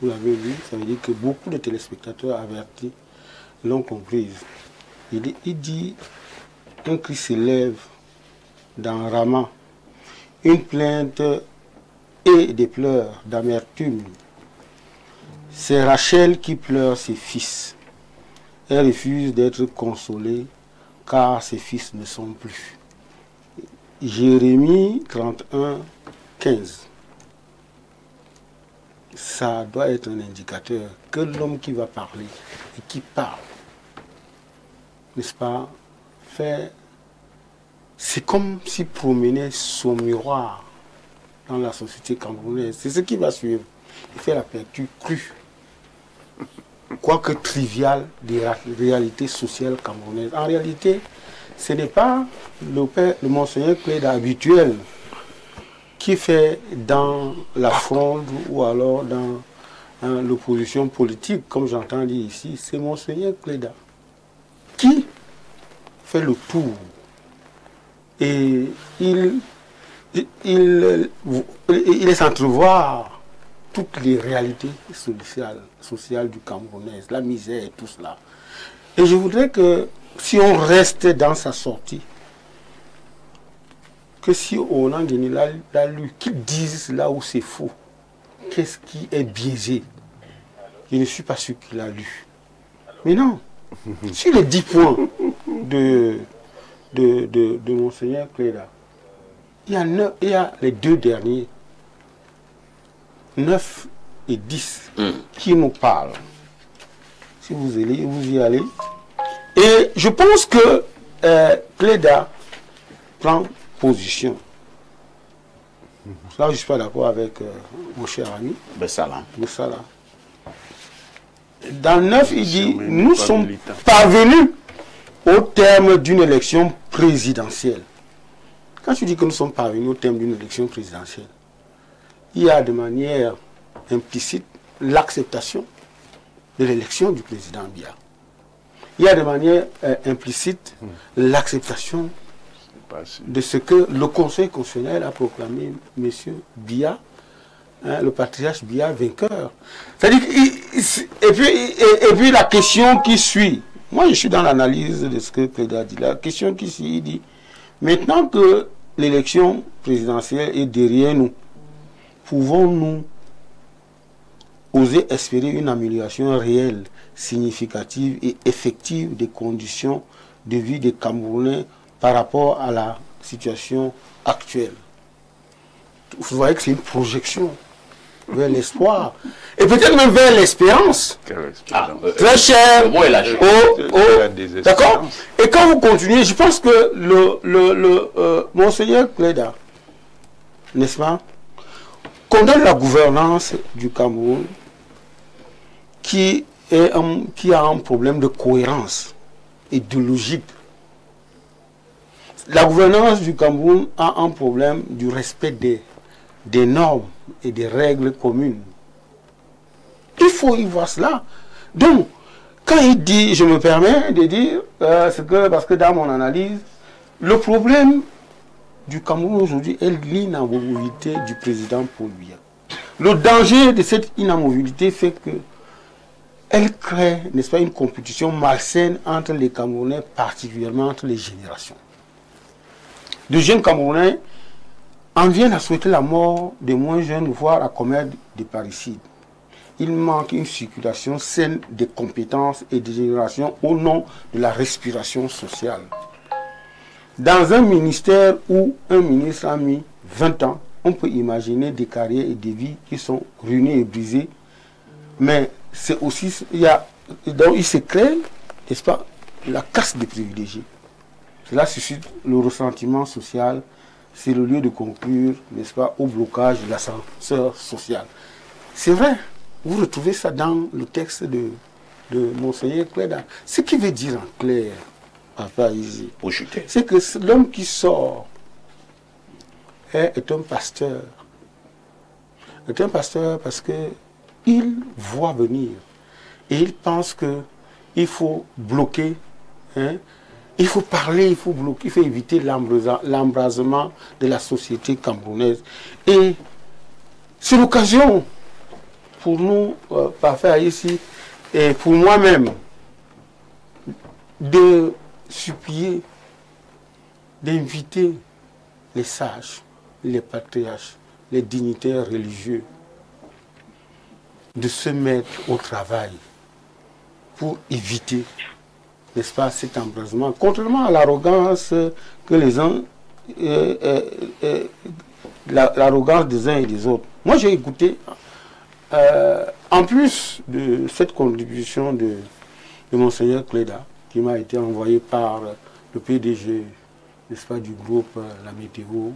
Vous l'avez vu, ça veut dire que beaucoup de téléspectateurs avertis l'ont comprise. Il dit un cri s'élève dans Rama, une plainte et des pleurs d'amertume. C'est Rachel qui pleure ses fils. Elle refuse d'être consolée car ses fils ne sont plus. Jérémie 31, 15. Ça doit être un indicateur que l'homme qui va parler et qui parle, n'est-ce pas, fait. C'est comme s'il promenait son miroir dans la société camerounaise. C'est ce qui va suivre. Il fait la peinture crue, quoique triviale, des réalités sociales camerounaises. En réalité, ce n'est pas le monseigneur Cléda habituel qui fait dans la fronde ou alors dans l'opposition politique, comme j'entends dire ici. C'est monseigneur Cléda qui fait le tour. Et il laisse entrevoir toutes les réalités sociales du Camerounais, la misère et tout cela. Et je voudrais que, si on reste dans sa sortie, que si on a donné la lu, qu'ils disent là où c'est faux, qu'est-ce qui est biaisé. Je ne suis pas sûr qu'il a lu. Mais non, sur les 10 points de monseigneur Cléda, il y a les 2 derniers, 9 et 10, qui nous parlent. Si vous y allez. Et je pense que Cléda prend position. Là, je ne suis pas d'accord avec mon cher ami. Bessala. Dans 9, il dit, nous sommes parvenus au terme d'une élection présidentielle. Quand tu dis que nous sommes parvenus au terme d'une élection présidentielle, il y a de manière implicite l'acceptation de l'élection du président Biya. Il y a de manière implicite l'acceptation de ce que le Conseil constitutionnel a proclamé M. Biya, le patriarche Biya vainqueur. C'est-à-dire, et puis la question qui suit, moi je suis dans l'analyse de ce que Cléda dit, la question qui suit, il dit, maintenant que l'élection présidentielle est derrière nous, pouvons-nous oser espérer une amélioration réelle, significative et effective des conditions de vie des Camerounais par rapport à la situation actuelle? Vous voyez que c'est une projection vers l'espoir et peut-être même vers l'espérance. Très cher. D'accord. Et quand vous continuez, je pense que monseigneur Cléda, n'est-ce pas, condamne la gouvernance du Cameroun qui a un problème de cohérence et de logique. La gouvernance du Cameroun a un problème du respect des normes et des règles communes. Il faut y voir cela. Donc, quand il dit, je me permets de dire, parce que dans mon analyse, le problème du Cameroun aujourd'hui est l'inamovibilité du président Paul Biya. Le danger de cette inamovibilité fait que elle crée, n'est-ce pas, une compétition malsaine entre les Camerounais, particulièrement entre les générations. De jeunes Camerounais en viennent à souhaiter la mort des moins jeunes, voire à commettre des parricides. Il manque une circulation saine des compétences et des générations au nom de la respiration sociale. Dans un ministère où un ministre a mis 20 ans, on peut imaginer des carrières et des vies qui sont ruinées et brisées. Mais c'est aussi, donc il se crée, n'est-ce pas, la caste des privilégiés. Cela suscite le ressentiment social. C'est le lieu de conclure, n'est-ce pas, au blocage de l'ascenseur social. C'est vrai, vous retrouvez ça dans le texte de Monseigneur Cléda. Ce qui veut dire en clair, c'est que l'homme qui sort est un pasteur. Est un pasteur parce qu'il voit venir et il pense qu'il faut bloquer, hein, il faut parler, il faut bloquer, il faut éviter l'embrasement de la société camerounaise. Et c'est l'occasion pour nous, parfaire ici, et pour moi-même, de supplier, d'inviter les sages, les patriarches, les dignitaires religieux, de se mettre au travail pour éviter, n'est-ce pas, cet embrasement, contrairement à l'arrogance que les uns, l'arrogance des uns et des autres. Moi, j'ai écouté, en plus de cette contribution de Monseigneur Cléda, qui m'a été envoyée par le PDG, n'est-ce pas, du groupe La Météo,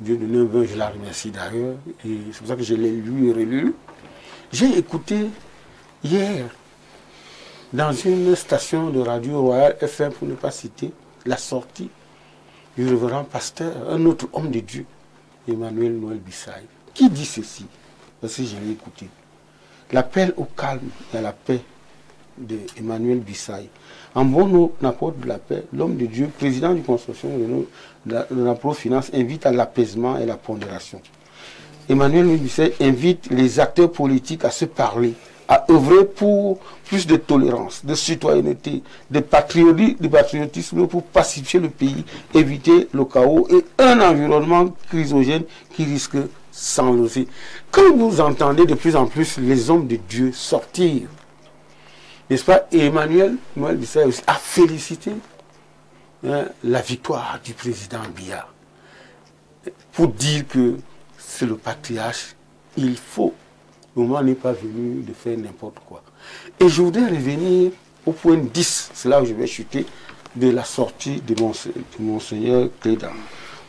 Dieu de 9-20, je la remercie d'ailleurs, et c'est pour ça que je l'ai lu et relu. J'ai écouté hier, dans une station de radio Royal FM, pour ne pas citer, la sortie du révérend pasteur, un autre homme de Dieu, Emmanuel Noël Bissaï, qui dit ceci, parce que je l'ai écouté. L'appel au calme et à la paix de Emmanuel Bissaï. En bon apôtre de la paix, l'homme de Dieu, président du consortium de l'emploi finance, invite à l'apaisement et la pondération. Emmanuel Bissaï invite les acteurs politiques à se parler, à œuvrer pour plus de tolérance, de citoyenneté, de patriotisme pour pacifier le pays, éviter le chaos et un environnement chrysogène qui risque s'enloser. Quand vous entendez de plus en plus les hommes de Dieu sortir, n'est-ce pas, et Emmanuel Noël Bissaï a félicité la victoire du président Biya pour dire que c'est le patriarche, il faut. Le moment n'est pas venu de faire n'importe quoi. Et je voudrais revenir au point 10, c'est là où je vais chuter, de la sortie de Monseigneur Cléda.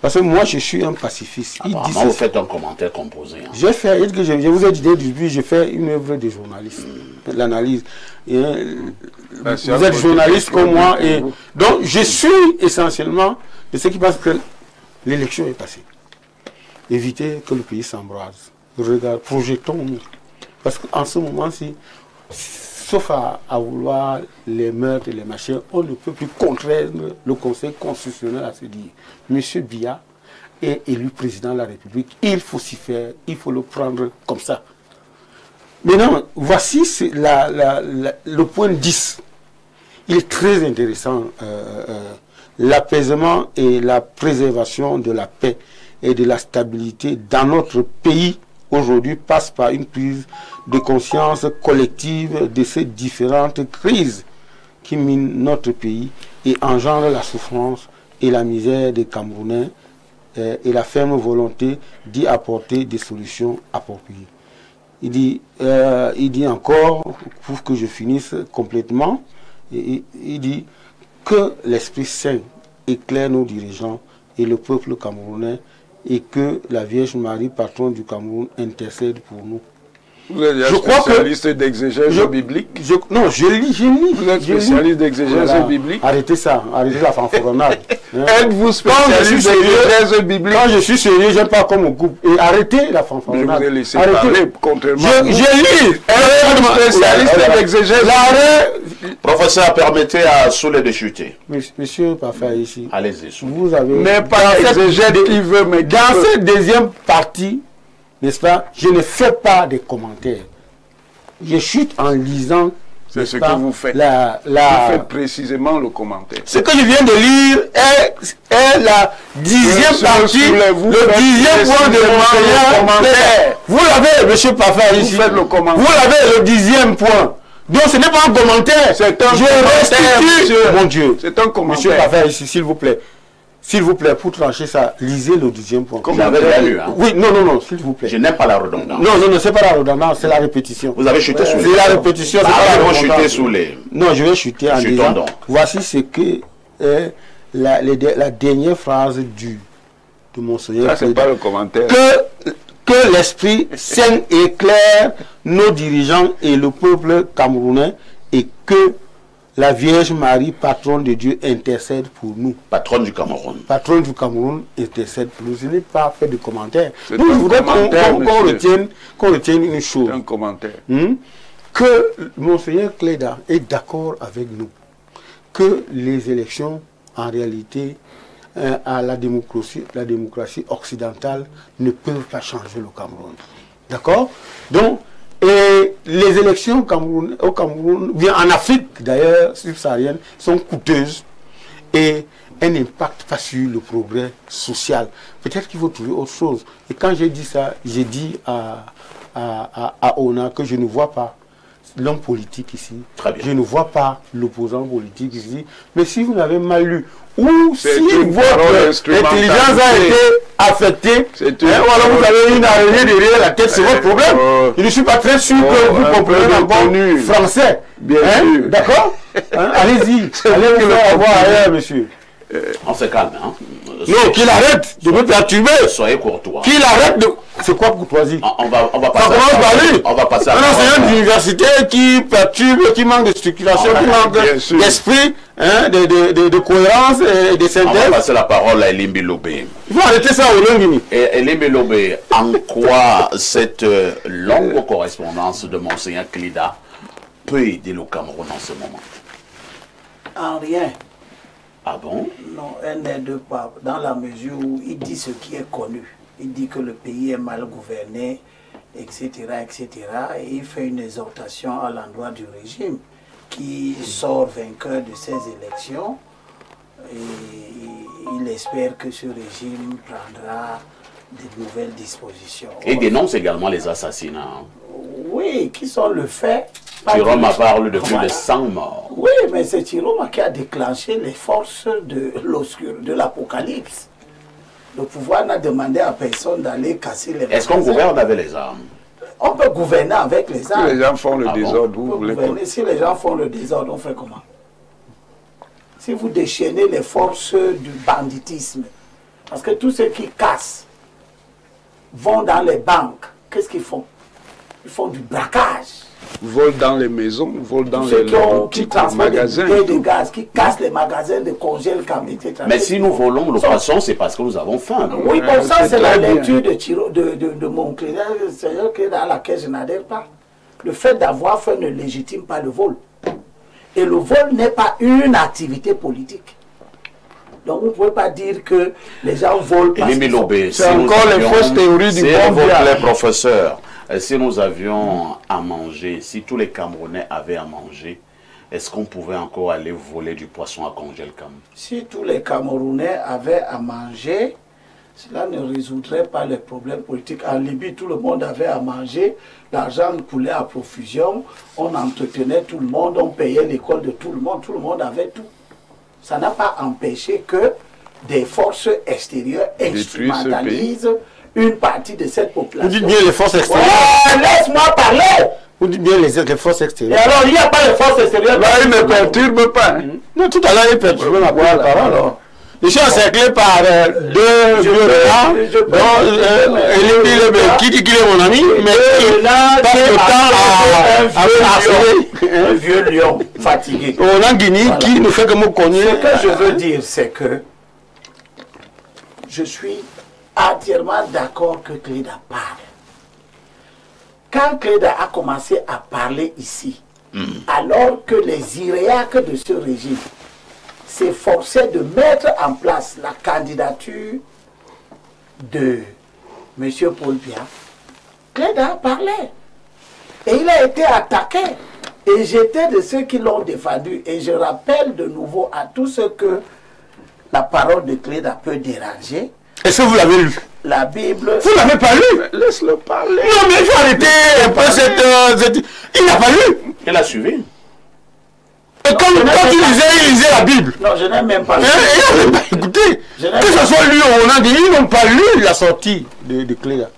Parce que moi, je suis un pacifiste. Apparemment, vous faites un commentaire composé. Hein. Je vous ai dit dès le début, j'ai fait une œuvre de journaliste, l'analyse. Vous êtes journaliste comme moi. Et donc, je suis essentiellement de ce qui passe que l'élection est passée. Éviter que le pays s'embrase. Regarde, projetons-nous. Parce qu'en ce moment-ci, sauf à vouloir les meurtres et les machins, on ne peut plus contraindre le Conseil constitutionnel à se dire Monsieur Biya est élu président de la République, il faut s'y faire, il faut le prendre comme ça. Maintenant, voici le point 10. Il est très intéressant. L'apaisement et la préservation de la paix et de la stabilité dans notre pays aujourd'hui passe par une prise de conscience collective de ces différentes crises qui minent notre pays et engendrent la souffrance et la misère des Camerounais et la ferme volonté d'y apporter des solutions appropriées. Il dit encore, pour que je finisse complètement, il dit que l'Esprit Saint éclaire nos dirigeants et le peuple camerounais et que la Vierge Marie, patronne du Cameroun, intercède pour nous. Vous êtes un spécialiste d'exégèse biblique? Non, je lis. Vous êtes spécialiste d'exégèse biblique? Arrêtez ça, arrêtez la fanfaronnade. Êtes-vous spécialiste d'exégèse biblique? Quand je suis sérieux, j'aime pas comme on coupe. Et arrêtez la fanfaronnade. Je vous ai laissé parler, contrairement je lis. Êtes-vous spécialiste d'exégèse? Professeur, permettez à Soulé de chuter. Monsieur Parfait ici. Allez-y, vous avez... Mais pas exégète qui veut, mais dans cette deuxième partie, n'est-ce pas, je ne fais pas de commentaires. Je chute en lisant. C'est ce que vous faites. Vous faites précisément le commentaire. Ce que je viens de lire est la 10e partie, le 10e point de mon commentaire. Vous l'avez, monsieur Parfait, ici. Vous faites le commentaire. Vous l'avez, le 10e point. Donc ce n'est pas un commentaire. C'est un commentaire, monsieur. Mon Dieu. C'est un commentaire. Monsieur Parfait, ici, s'il vous plaît. S'il vous plaît, pour trancher ça, lisez le 10e point. Vous avez bien lu, hein? Oui, non, s'il vous plaît. Je n'aime pas la redondance. Non, c'est pas la redondance, c'est la répétition. Vous avez chuté sous les... C'est la répétition, c'est pas la redondance. Chuter sous les... Non, je vais chuter en disant, donc. voici ce que est la dernière phrase de Monseigneur. Ça, c'est pas le commentaire. Que l'Esprit Saint éclaire nos dirigeants et le peuple camerounais et que la Vierge Marie, patronne de Dieu, intercède pour nous. Patronne du Cameroun. Patronne du Cameroun, intercède pour nous. Je n'ai pas fait de commentaire. C'est Donc, un je voudrais commentaire, qu'on retienne une chose. Un commentaire. Que Monseigneur Cléda est d'accord avec nous. Que les élections, en réalité, à la démocratie occidentale ne peuvent pas changer le Cameroun. D'accord? Donc, et les élections au Cameroun, bien en Afrique d'ailleurs, subsaharienne, sont coûteuses et elles n'impactent pas sur le progrès social. Peut-être qu'il faut trouver autre chose. Et quand j'ai dit ça, j'ai dit à Ona que je ne vois pas l'homme politique ici. Très bien. Je ne vois pas l'opposant politique ici. Mais si vous n'avez mal lu, ou si votre intelligence a été affectée, alors vous avez une araignée derrière la tête, c'est votre problème. Je ne suis pas très sûr que vous comprenez encore français. Bien sûr. D'accord? Allez-y. Allez vous faire avoir ailleurs, monsieur. On se calme, hein? Non, qu'il arrête de me perturber. Soyez courtois. Qu'il arrête de... C'est quoi courtoisie? On va passer à un enseignant d'université qui perturbe, qui manque de structuration, qui manque d'esprit, de cohérence et de synthèse. On va passer la parole à Elimbi Lobé. Il faut arrêter ça au Longini. Et Elimbi Lobé, en quoi cette longue correspondance de Monseigneur Cléda peut aider le Cameroun en ce moment? En rien. Ah bon? Non, elle n'aide pas, dans la mesure où il dit ce qui est connu. Il dit que le pays est mal gouverné, etc., etc. Et il fait une exhortation à l'endroit du régime qui sort vainqueur de ces élections. Et il espère que ce régime prendra de nouvelles dispositions. Et dénonce également les assassinats. Oui, qui sont le fait. Tiroma parle de plus de 100 morts. Oui, mais c'est Tiroma qui a déclenché les forces de l'Apocalypse. Le pouvoir n'a demandé à personne d'aller casser les magasins. Est-ce qu'on gouverne avec les armes? On peut gouverner avec les armes. Si les gens font le désordre, vous voulez quoi? Si les gens font le désordre, on fait comment? Si vous déchaînez les forces du banditisme, parce que tous ceux qui cassent vont dans les banques, qu'est-ce qu'ils font? Ils font du braquage. Volent dans les maisons, volent dans Ceux les magasins. Des gaz, qui cassent les magasins de congèles, etc. Mais si nous volons le poisson, c'est parce que nous avons faim. Oui, bon, ça c'est la lecture de mon Cléda, à laquelle je n'adhère pas. Le fait d'avoir faim ne légitime pas le vol. Et le vol n'est pas une activité politique. Donc vous ne pouvez pas dire que les gens volent parce que c'est encore les fausses théories du bon les professeurs. Si nous avions à manger, si tous les Camerounais avaient à manger, est-ce qu'on pouvait encore aller voler du poisson à Congel-Cam? Si tous les Camerounais avaient à manger, cela ne résoudrait pas les problèmes politiques. En Libye, tout le monde avait à manger, l'argent coulait à profusion, on entretenait tout le monde, on payait l'école de tout le monde avait tout. Ça n'a pas empêché que des forces extérieures instrumentalisent une partie de cette population. Vous dites bien les forces extérieures. Ouais, laisse-moi parler. Vous dites bien les forces extérieures. Et alors, il n'y a pas de forces extérieures. Là, il ne perturbe pas. Non, tout à l'heure, il perturbe ma parole. Alors. Je suis encerclé par deux vieux renards, dont qui dit qu'il est mon ami, mais qui passe le temps à harceler un vieux lion fatigué. On a Guinée qui ne fait que me cogner. Ce que je veux dire, c'est que je suis entièrement d'accord que Cléda parle. Quand Cléda a commencé à parler ici, alors que les Iréaques de ce régime s'efforçaient de mettre en place la candidature de M. Paul Biya, Cléda parlait. Et il a été attaqué. Et j'étais de ceux qui l'ont défendu. Et je rappelle de nouveau à tous ceux que la parole de Cléda peut déranger. Est-ce que vous l'avez lu? La Bible... Vous ne l'avez pas lu? Laisse-le parler. Non, mais il faut arrêter un peu cette... Il n'a pas lu. Elle a suivi. Et quand il lisait la Bible. Non, je n'ai même pas lu. Il n'avait pas écouté. Que ce soit lui ou on a dit, ils n'ont pas lu la sortie de Cléda.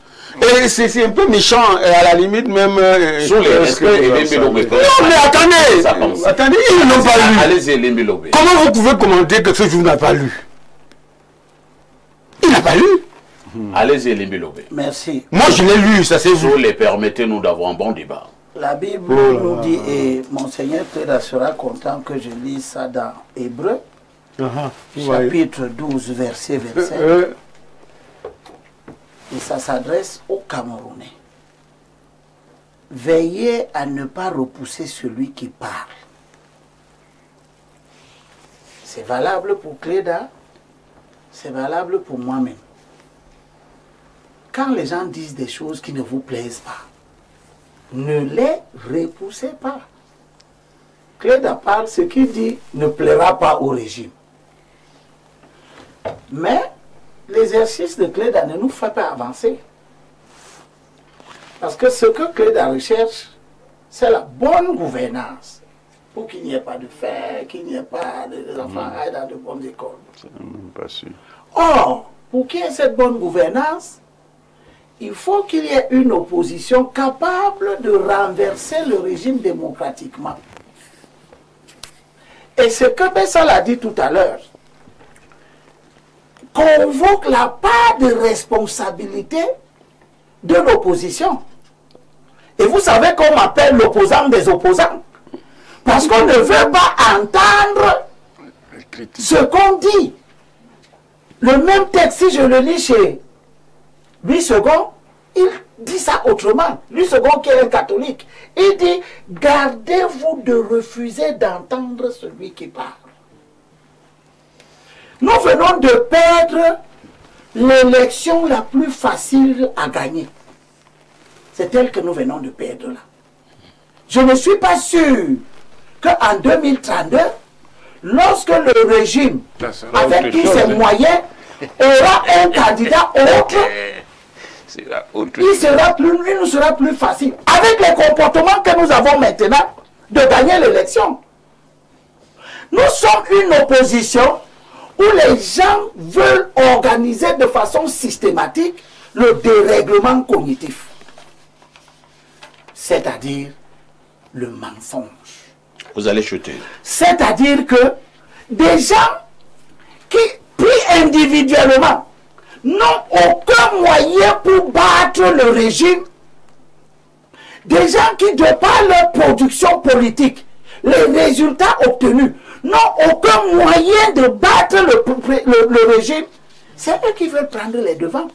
Et c'est un peu méchant, à la limite même... Sur les respects et les Mélobé. Non, mais attendez, ils n'ont pas lu. Allez-y, les Mélobé. Comment vous pouvez commenter que ce jour n'a pas lu? Il n'a pas lu. Allez-y, les Mélobé. Merci. Moi, je l'ai lu, ça c'est vous. Vous les permettez-nous d'avoir un bon débat. La Bible nous dit, et Monseigneur Cléda sera content que je lise ça dans Hébreu, chapitre 12, verset 25. Et ça s'adresse aux Camerounais. Veillez à ne pas repousser celui qui parle. C'est valable pour Cléda, c'est valable pour moi-même. Quand les gens disent des choses qui ne vous plaisent pas, ne les repoussez pas. Cléda parle, ce qu'il dit ne plaira pas au régime. Mais l'exercice de Cléda ne nous fait pas avancer. Parce que ce que Cléda recherche, c'est la bonne gouvernance. Pour qu'il n'y ait pas de faim, qu'il n'y ait pas de enfants aillent dans de bonnes écoles. C'est même pas sûr. Or, pour qu'il y ait cette bonne gouvernance, il faut qu'il y ait une opposition capable de renverser le régime démocratiquement. Et ce que Bessal a dit tout à l'heure, convoque la part de responsabilité de l'opposition. Et vous savez qu'on appelle l'opposant des opposants. Parce qu'on ne veut pas entendre ce qu'on dit. Le même texte, si je le lis chez Louis II, il dit ça autrement. Louis II qui est un catholique, il dit, gardez-vous de refuser d'entendre celui qui parle. Nous venons de perdre l'élection la plus facile à gagner. C'est elle que nous venons de perdre là. Je ne suis pas sûr qu'en 2032, lorsque le régime, avec tous ses moyens, aura un candidat autre, il nous sera plus facile, avec les comportements que nous avons maintenant, de gagner l'élection. Nous sommes une opposition où les gens veulent organiser de façon systématique le dérèglement cognitif, c'est-à-dire le mensonge. Vous allez chuter. C'est-à-dire que des gens qui, pris individuellement, n'ont aucun moyen pour battre le régime, des gens qui, de par leur production politique, les résultats obtenus, n'ont aucun moyen de battre le régime, c'est eux qui veulent prendre les devants.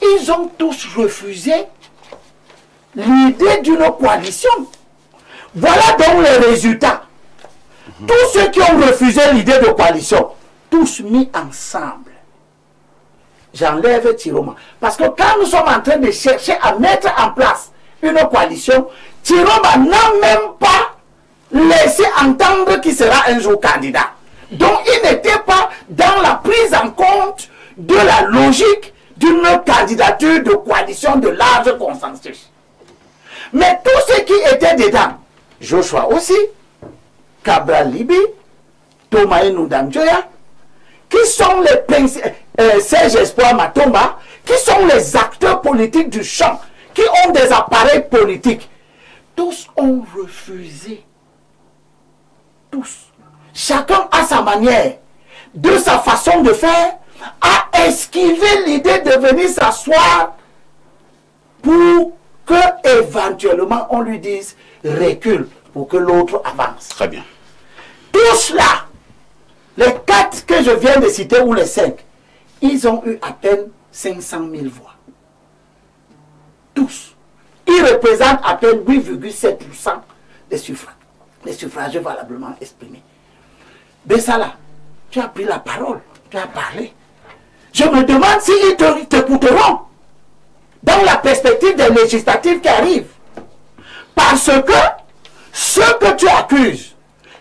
Ils ont tous refusé l'idée d'une coalition. Voilà donc les résultats. Tous ceux qui ont refusé l'idée de coalition, tous mis ensemble. J'enlève Tiroma. Parce que quand nous sommes en train de chercher à mettre en place une coalition, Tiroma n'a même pas laissé entendre qu'il sera un jour candidat. Donc il n'était pas dans la prise en compte de la logique d'une candidature de coalition de large consensus. Mais tous ceux qui étaient dedans, Joshua aussi, Cabral Libi, Thomas Noudamjoya, qui sont les Serge Espoir Matomba, qui sont les acteurs politiques du champ, qui ont des appareils politiques, tous ont refusé. Tous. Chacun à sa manière, de sa façon de faire, a esquivé l'idée de venir s'asseoir pour que éventuellement on lui dise recule pour que l'autre avance. Très bien. Tous là, les 4 que je viens de citer ou les 5, ils ont eu à peine 500 000 voix. Tous. Ils représentent à peine 8,7% des suffrages. Les suffrages valablement exprimés. Bessala, tu as pris la parole, tu as parlé. Je me demande s'ils t'écouteront dans la perspective des législatives qui arrivent. Parce que ceux que tu accuses,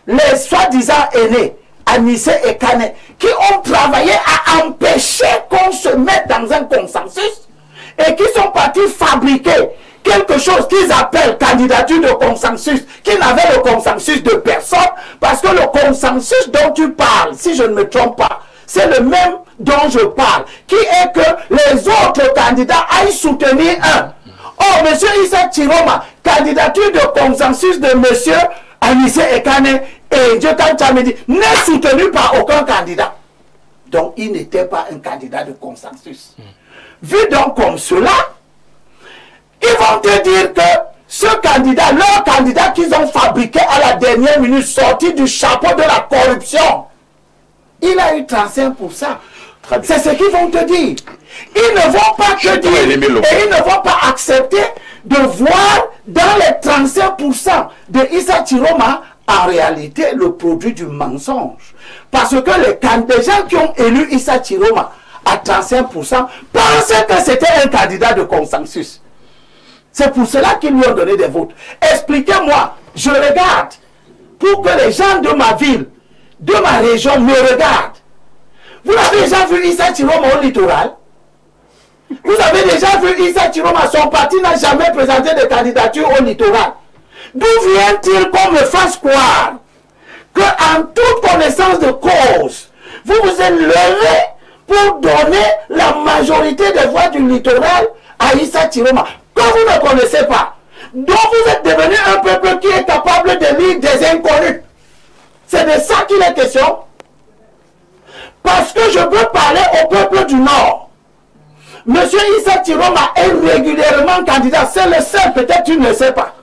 les soi-disant aînés, Anissé et Kane, qui ont travaillé à empêcher qu'on se mette dans un consensus et qui sont partis fabriquer que quelque chose qu'ils appellent candidature de consensus, qui n'avait le consensus de personne, parce que le consensus dont tu parles, si je ne me trompe pas, c'est le même dont je parle, qui est que les autres candidats aillent soutenir un. Or, M. Issa Chiroma, candidature de consensus de M. Anissé Ekane et Djekan Tchamedi, n'est soutenu par aucun candidat. Donc, il n'était pas un candidat de consensus. Vu donc comme cela, ils vont te dire que ce candidat, leur candidat qu'ils ont fabriqué à la dernière minute, sorti du chapeau de la corruption, il a eu 35%. C'est ce qu'ils vont te dire. Ils ne vont pas te dire, et ils ne vont pas accepter de voir dans les 35% de Issa Chiroma, en réalité, le produit du mensonge. Parce que les gens qui ont élu Issa Chiroma à 35% pensaient que c'était un candidat de consensus. C'est pour cela qu'ils lui ont donné des votes. Expliquez-moi, je regarde, pour que les gens de ma ville, de ma région me regardent. Vous avez déjà vu Issa Chiroma au littoral? Vous avez déjà vu Issa Chiroma, son parti n'a jamais présenté de candidature au littoral. D'où vient-il qu'on me fasse croire qu'en toute connaissance de cause, vous vous êtes levé pour donner la majorité des voix du littoral à Issa Chiroma, que vous ne connaissez pas, dont vous êtes devenu un peuple qui est capable de lire des inconnus? C'est de ça qu'il est question. Parce que je veux parler au peuple du Nord. Monsieur Issa Chiroma est régulièrement candidat. C'est le seul, peut-être tu ne le sais pas.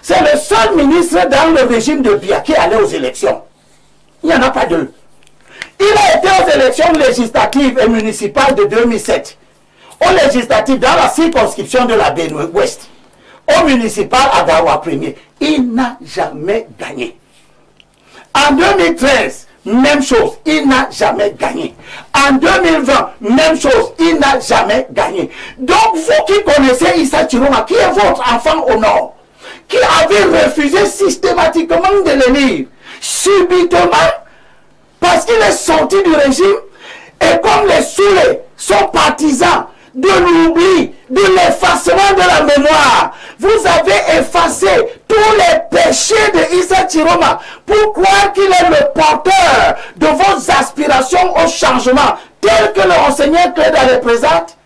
C'est le seul ministre dans le régime de Biya qui allait aux élections. Il n'y en a pas deux. Il a été aux élections législatives et municipales de 2007. Aux législatives dans la circonscription de la Benue-Ouest. Au municipal à Garoua 1er. Il n'a jamais gagné. En 2013, même chose, il n'a jamais gagné. En 2020, même chose, il n'a jamais gagné. Donc vous qui connaissez Issa Chiroma, qui est votre enfant au Nord, qui avez refusé systématiquement de l'élire, subitement, parce qu'il est sorti du régime, et comme les Soulés sont partisans de l'oubli, de l'effacement de la mémoire, vous avez effacé tous les péchés de Issa Chiroma pour croire qu'il est le porteur de vos aspirations au changement, tel que le enseignant Cléda représente.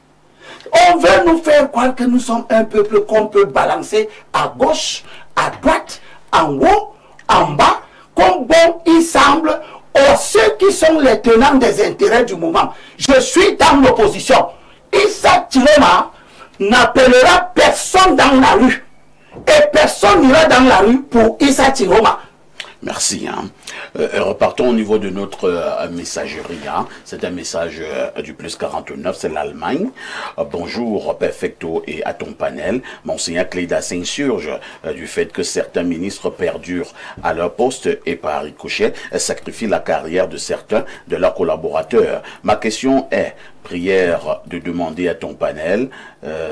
On veut nous faire croire que nous sommes un peuple qu'on peut balancer à gauche, à droite, en haut, en bas, comme bon il semble aux ceux qui sont les tenants des intérêts du moment. Je suis dans l'opposition. Issa Chiroma n'appellera personne dans la rue. Et personne n'ira dans la rue pour Issa Chiroma. Merci. Repartons au niveau de notre messagerie. C'est un message du plus 49, c'est l'Allemagne. Bonjour Perfecto et à ton panel. Monseigneur Cléda s'insurge du fait que certains ministres perdurent à leur poste et par ricochet sacrifient la carrière de certains de leurs collaborateurs. Ma question est, prière de demander à ton panel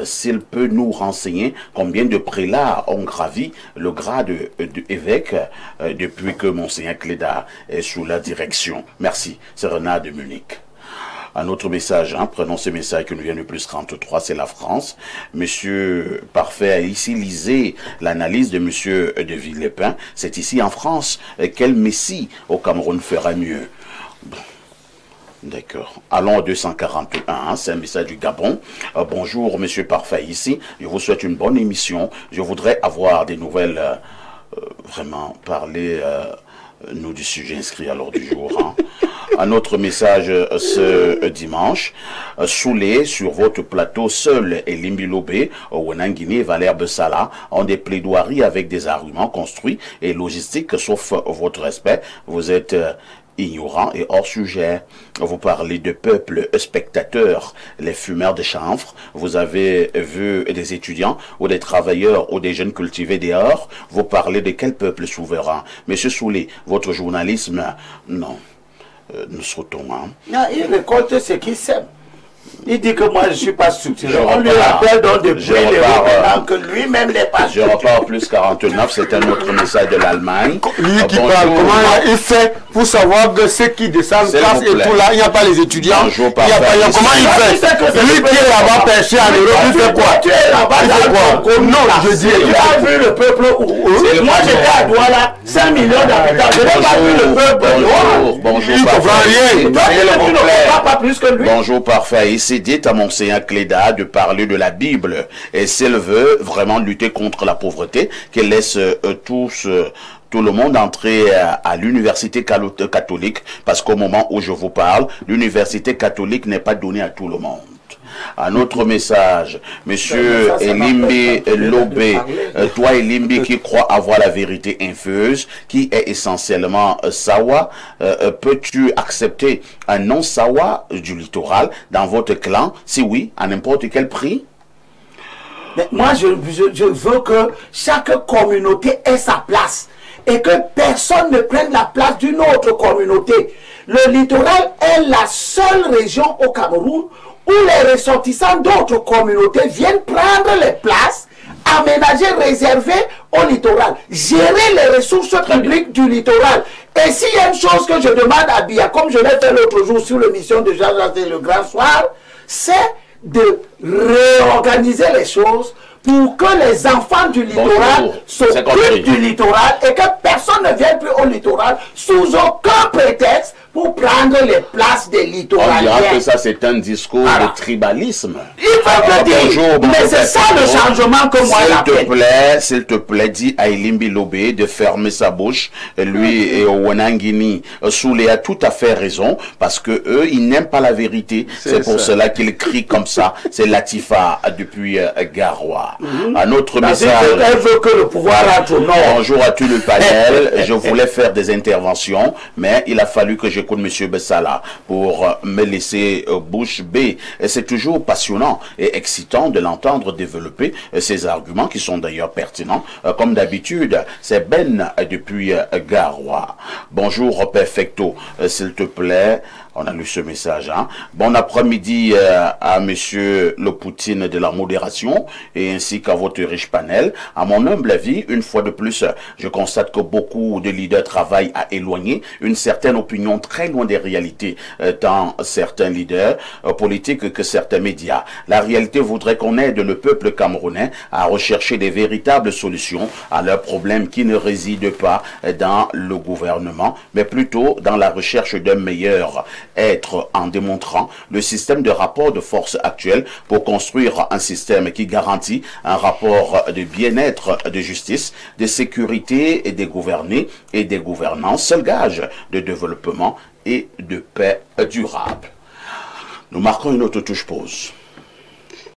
s'il peut nous renseigner combien de prélats ont gravi le grade d'évêque depuis que Monseigneur Cléda est sous la direction. Merci. C'est Renard de Munich. Un autre message, prenons ce message qui nous vient du plus 33, c'est la France. Monsieur Parfait a ici lisé l'analyse de Monsieur de Villepin. C'est ici en France. Quel messie au Cameroun fera mieux? Bon. D'accord. Allons au 241, c'est un message du Gabon. Bonjour, Monsieur Parfait, ici. Je vous souhaite une bonne émission. Je voudrais avoir des nouvelles, vraiment parler, nous, du sujet inscrit à l'ordre du jour. Un autre message ce dimanche. Soulé sur votre plateau, seul et Limbilobé, Wenangini et Valère Bessala ont des plaidoiries avec des arguments construits et logistiques, sauf votre respect. Vous êtes ignorant et hors sujet. Vous parlez de peuple spectateur, les fumeurs de chanvre. Vous avez vu des étudiants ou des travailleurs ou des jeunes cultivés dehors. Vous parlez de quel peuple souverain? Monsieur Soulé, votre journalisme, non. Nous sautons. Non, il récolte ce qu'il sème. Il dit que moi je ne suis pas structuré. On lui rappelle donc depuis les maintenant que lui-même n'est pas structuré. Je repars plus 49, c'est un autre message de l'Allemagne. Lui qui parle, comment il fait pour savoir que ceux qui descendent classe et tout là, il n'y a pas les étudiants. Bonjour, Il n'y a pas, comment il fait? Lui qui est là-bas perché en Europe, il fait quoi? Tu es là-bas dans le Non, je dis. Tu as vu le peuple où moi j'étais à Douala, 5 millions d'habitants. Je n'ai pas vu le peuple. Bonjour, il ne comprend rien. Toi, tu ne comprends pas plus que lui. Bonjour, parfait. Ici dit à Monseigneur Cléda de parler de la Bible. Et s'il veut vraiment lutter contre la pauvreté, qu'il laisse tout le monde entrer à l'université catholique, parce qu'au moment où je vous parle, l'université catholique n'est pas donnée à tout le monde. Un autre message, monsieur Elimbi Lobé, toi Elimbi qui crois avoir la vérité infuse, qui est essentiellement Sawa, peux-tu accepter un non-Sawa du littoral dans votre clan? Si oui, à n'importe quel prix? Mais moi, je veux que chaque communauté ait sa place et que personne ne prenne la place d'une autre communauté. Le littoral est la seule région au Cameroun où les ressortissants d'autres communautés viennent prendre les places aménagées, réservées au littoral, gérer les ressources publiques du littoral. Et s'il y a une chose que je demande à Bia, comme je l'ai fait l'autre jour sur l'émission de Jean-Jacques le Grand Soir, c'est de réorganiser les choses pour que les enfants du littoral s'occupent du littoral et que personne ne vienne plus au littoral sous aucun prétexte pour prendre les places des littoraliens. On dira que ça c'est un discours de tribalisme. Il faut te dire, mais c'est ça le changement que moi j'appelle. S'il te plaît, dis à Elimbi Lobé de fermer sa bouche. Lui et Owanangini, Soulé a tout à fait raison, parce que eux, ils n'aiment pas la vérité. C'est pour cela qu'ils crient comme ça. C'est Latifa depuis Garoua. Un autre message. Elle veut que le pouvoir entre au nord. Bonjour à tout le panel. Je voulais faire des interventions, mais il a fallu que j'écoute M. Bessala pour me laisser bouche bée. C'est toujours passionnant et excitant de l'entendre développer ces arguments qui sont d'ailleurs pertinents. Comme d'habitude, c'est Ben depuis Garoua. Bonjour Perfecto, s'il te plaît. On a lu ce message. Hein? Bon après-midi à monsieur le Poutine de la modération et ainsi qu'à votre riche panel. À mon humble avis, une fois de plus, je constate que beaucoup de leaders travaillent à éloigner une certaine opinion très loin des réalités dans certains leaders politiques que certains médias. La réalité voudrait qu'on aide le peuple camerounais à rechercher des véritables solutions à leurs problèmes qui ne résident pas dans le gouvernement, mais plutôt dans la recherche d'un meilleur être en démontrant le système de rapport de force actuel pour construire un système qui garantit un rapport de bien-être, de justice, de sécurité et des gouvernés et des gouvernants, seul gage de développement et de paix durable. Nous marquons une autre touche pause.